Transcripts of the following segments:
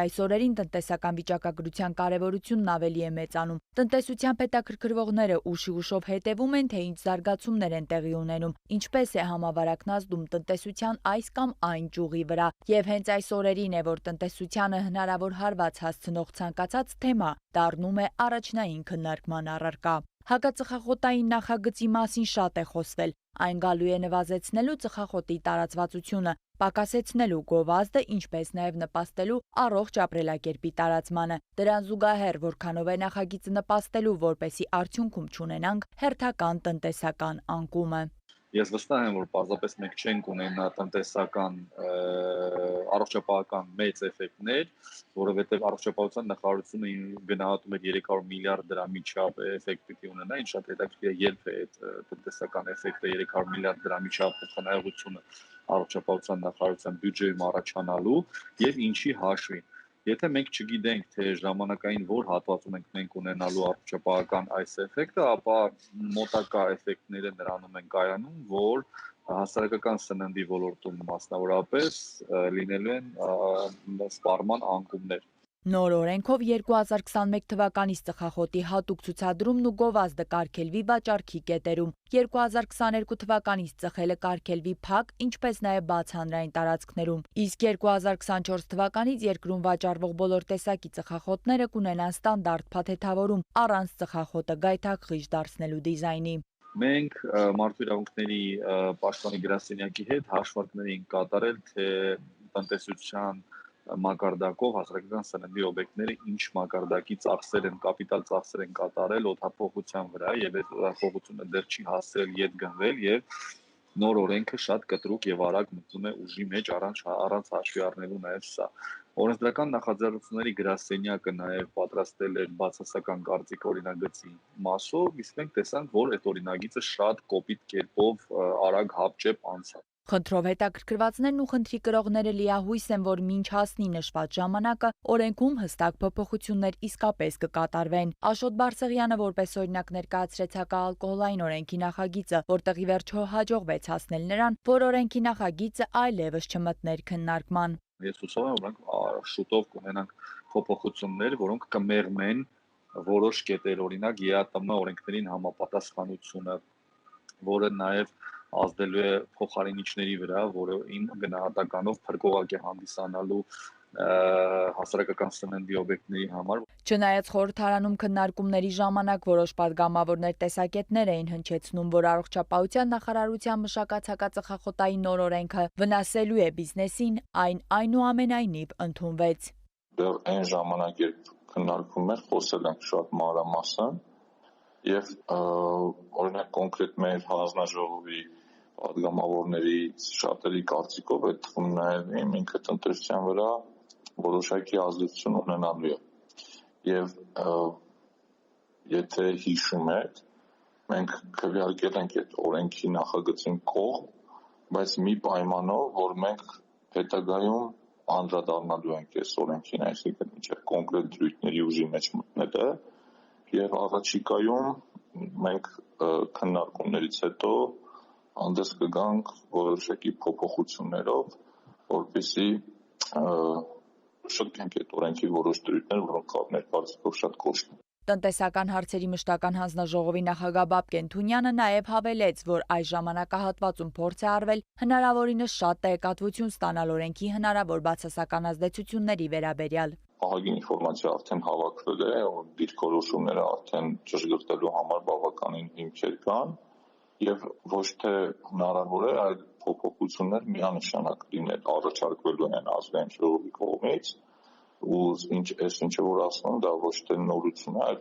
Այս օրերին տնտեսական վիճակագրության կարևորությունն ավելի է մեծանում։ Տնտեսությամբ հետաքրքրվողները ուշով հետևում են, թե ինչ զարգացումներ են տեղի ունենում, ինչպես է համավարակն ազդում տնտեսության այս կամ այն ճյուղի վրա։ Եվ հենց այս օրերին է, որ տնտեսությանը հնարավոր հարված հասցնող ցանկացած թեմա դառնում է առաջնային քննարկման առարկա։ Հակածխախոտային նախագծի մասին շատ է խոսվել։ Այն գալու է նվազեցնելու ծխախոտի տարածվածությունը, պակասեցնելու գովազդը, ինչպես նաև նպաստելու առողջ ապրելակերպի տարածմանը։ Դրան զուգահեռ, որքանով է նախագիծը նպաստելու, որպեսզի արդյունքում չունենանք հերթական տնտեսական անկումը։ Ես վստահ եմ, որ պարզապես մենք չենք ունենա տնտեսական առողջապահական մեծ էֆեկտներ, որովհետև առողջապահության նախարարությունը գնահատում էր 300 միլիարդ դրամի չափ էֆեկտ պիտի ունենա, ինչ շատ հետաքրքիր է, երբ է այդ տնտեսական էֆեկտը 300 միլիարդ դրամի չափ խնայողությունը առողջապահության նախարարության բյուջեում առաջանալու եւ ինչի հաշվին։ Եթե մենք չգիտենք, թե ժամանակային որ հատվածում ենք մենք ունենալու առողջապահական այս էֆեկտը, ապա մոտակա էֆեկտները նրանում են կայանում, որ հասարակական սննդի ոլորտում մասնավորապես լինելու են սպառման անկումներ։ Նոր օրենքով 2021 թվականից ծխախոտի հատուկ ցուցադրումն ու գովազդը կարգելվի վաճառքի կետերում, 2022 թվականից ծխելը կարգելվի փակ, ինչպես նաև բաց հանրային տարածքներում, իսկ 2024 թվականից երկրում վաճառվող բոլոր տեսակի ծխախոտները կունենան ստանդարտ փաթեթավորում առանց ծխախոտը գայթակղիչ դարձնելու դիզայնի։ Մենք մարդու իրավունքների պաշտպանի գրասենյակի հետ հաշվարկներ ենք կատարել, թե տնտեսության մակարդակով հասարակական սննդի օբյեկտները ինչ մակարդակի ծախսեր են, կապիտալ ծախսեր են կատարել օդափոխության վրա եւ այդ օդափոխությունը դեռ չի հասցրել ետ գնվել եւ նոր օրենքը շատ կտրուկ եւ արագ մտնում է ուժի մեջ առանց հաշվի առնելու նաեւ սա։ Օրենսդրական նախաձեռնությունների գրասենյակը նաեւ պատրաստել էր բացասական կարծիք օրինագծի մասով, իսկ մենք տեսանք, որ այդ օրինագիծը շատ կոպիտ կերպով արագ հապճեպ անցավ։ Խնդրով հետաքրքրվածներն ու խնդրի կրողները լիահույս են, որ մինչ հասնի նշված ժամանակը օրենքում հստակ փոփոխություններ իսկապես կկատարվեն։ Աշոտ Բարսեղյանը որպես օրինակ ներկայացրեց հակաալկոհոլային օրենքի նախագիծը, որտեղ ի վերջո հաջողվեց հասնել նրան, որ օրենքի նախագիծը այլևս չմտներ քննարկման։ Ես հուսով եմ, որ մենք շուտով կունենանք փոփոխություններ, որոնք կմեղմեն որոշ կետեր, օրինակ ԵԱՏՄ օրենքներին համապատասխանությունը, որը նաև ազդելու է փոխարինիչների վրա, որը իմ գնահատականով փրկողակ է հանդիսանալու հասարակական սննդի օբյեկտների համար։ Չնայած խորհրդարանում քննարկումների ժամանակ որոշ պատգամավորներ տեսակետներ էին հնչեցնում, որ առողջապահության նախարարության մշակած հակածխախոտային նոր օրենքը վնասելու է բիզնեսին, այն այնուամենայնիվ ընդունվեց։ Դեռ այն ժամանակ, երբ քննարկվում էր, խոսել ենք շատ մանրամասն եւ օրինակ կոնկրետ մեր հանձնաժողովի պատգամավորների շատերի կարծիքով այդ թվում ինքը տնտեսության վրա որոշակի ազդեցություն ունենալու է։ Եվ եթե հիշում եք, մենք քվեարկել ենք այդ օրենքի նախագծին կողմ, բայց մի պայմանով, որ մենք հետագայում անդրադառնալու ենք այս օրենքին, այսինքն մինչև կոնկրետ դրույթների ուժի մեջ մտնելը, եւ առաջիկայում մենք քննարկումներից հետո հանդես կգանք որոշակի փոփոխություններով, որպեսզի շտկենք այդ օրենքի որոշ դրույթներ, որոնք մեր կարծիքով շատ կոշտ են։ Տնտեսական հարցերի մշտական հանձնաժողովի նախագահ Բաբկեն Թունյանը նաև հավելեց, որ այս ժամանակահատվածում փորձ է արվել հնարավորինս շատ տեղեկատվություն ստանալ օրենքի հնարավոր բացասական ազդեցությունների վերաբերյալ։ Ահագին ինֆորմացիա արդեն հավաքվել է, դիրքորոշումները արդեն ճշգրտելու համար բավականին հիմքեր կան եւ ոչ թե հնարավոր է, այլ փոփոխություններ միանշանակ լինել առաջարկվելու են ազգային ժողովի կողմից ու ինչը որ ասում դա ոչ թե նորություն է, այլ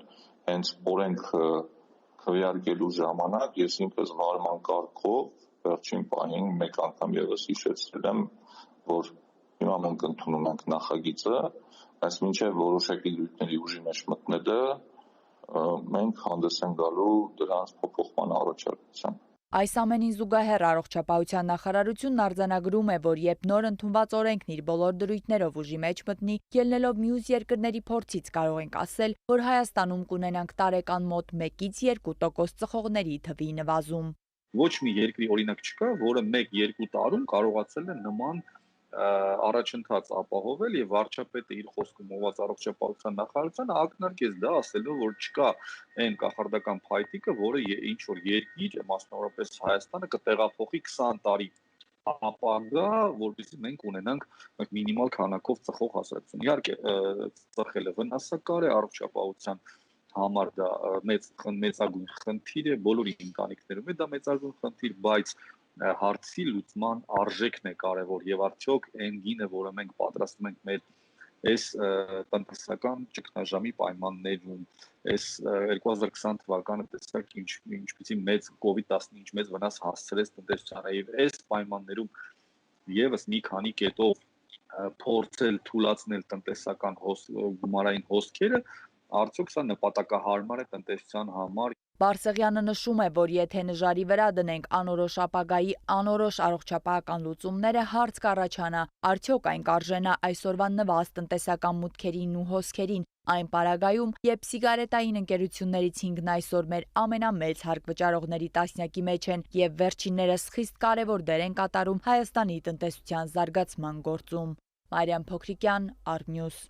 հենց օրենքը քվեարկելու ժամանակ ես ինքս վարման կարգով վերջին պահին մեկ անգամ եւս հիշեցրել եմ, որ հիմա մենք ընդունում ենք նախագիծը, բայց մինչև որոշակի դրույթների ուժի մեջ մտնելը մենք հանդես ենք գալու դրանց փոփոխման առաջարկությամբ։ Այս ամենին զուգահեռ առողջապահության նախարարությունն արձանագրում է, որ երբ նոր ընդունված օրենքն իր բոլոր դրույթներով ուժի մեջ մտնի, ելնելով մյուս երկրների փորձից կարող ենք ասել, որ Հայաստանում կունենանք տարեկան մոտ 1-ից 2% ծխողների թվի նվազում։ Ոչ մի երկրի օրինակ չկա, որը 1-2 տարում կարողացել է նման առաջընթաց ապահովել եւ վարչապետը իր խոսքում ողջ առողջապահության նախարարությանը ակնարկեց դա ասելով որ չկա այն կախարդական փայտիկը որը ինչ որ երկիր մասնավորապես Հայաստանը կտեղափոխի 20 տարի ապագա որովհետեւ մենք ունենանք մինիմալ քանակով ծխող հասարակություն իհարկե ծխելը վնասակար է առողջապահության համար դա մեծագույն խնդիր է բոլոր ընտանիքներում է դա մեծագույն խնդիր բայց հարցի լուծման արժեքն է կարևոր եւ արդյոք այն գինը, որը մենք պատրաստում ենք մեր այս տնտեսական ճգնաժամի պայմաններում, այս 2020 թվականը տեսակ ինչպիսի մեծ COVID-19 մեծ վնաս հասցրեց տնտեսությանը եւ այս պայմաններում եւս մի քանի կետով փորձել թույլատրել տնտեսական գումարային հոսքերը, արդյոք սա նպատակահարմար է տնտեսության համար Բարսեղյանը նշում է, որ եթե նժարի վրա դնենք անորոշ ապագայի անորոշ առողջապահական լուծումները հարց կառաջանա, արդյոք այն կարժենա այսօրվա նվազ տնտեսական մուտքերին ու հոսքերին, այն պարագայում, երբ սիգարետային ընկերություններից 5-ն այսօր մեր ամենամեծ հարկ վճարողների տասնյակի մեջ են եւ վերջիններս խիստ կարևոր դեր են կատարում Հայաստանի տնտեսության զարգացման գործում։ Մարիամ Փոքրիկյան, Arnews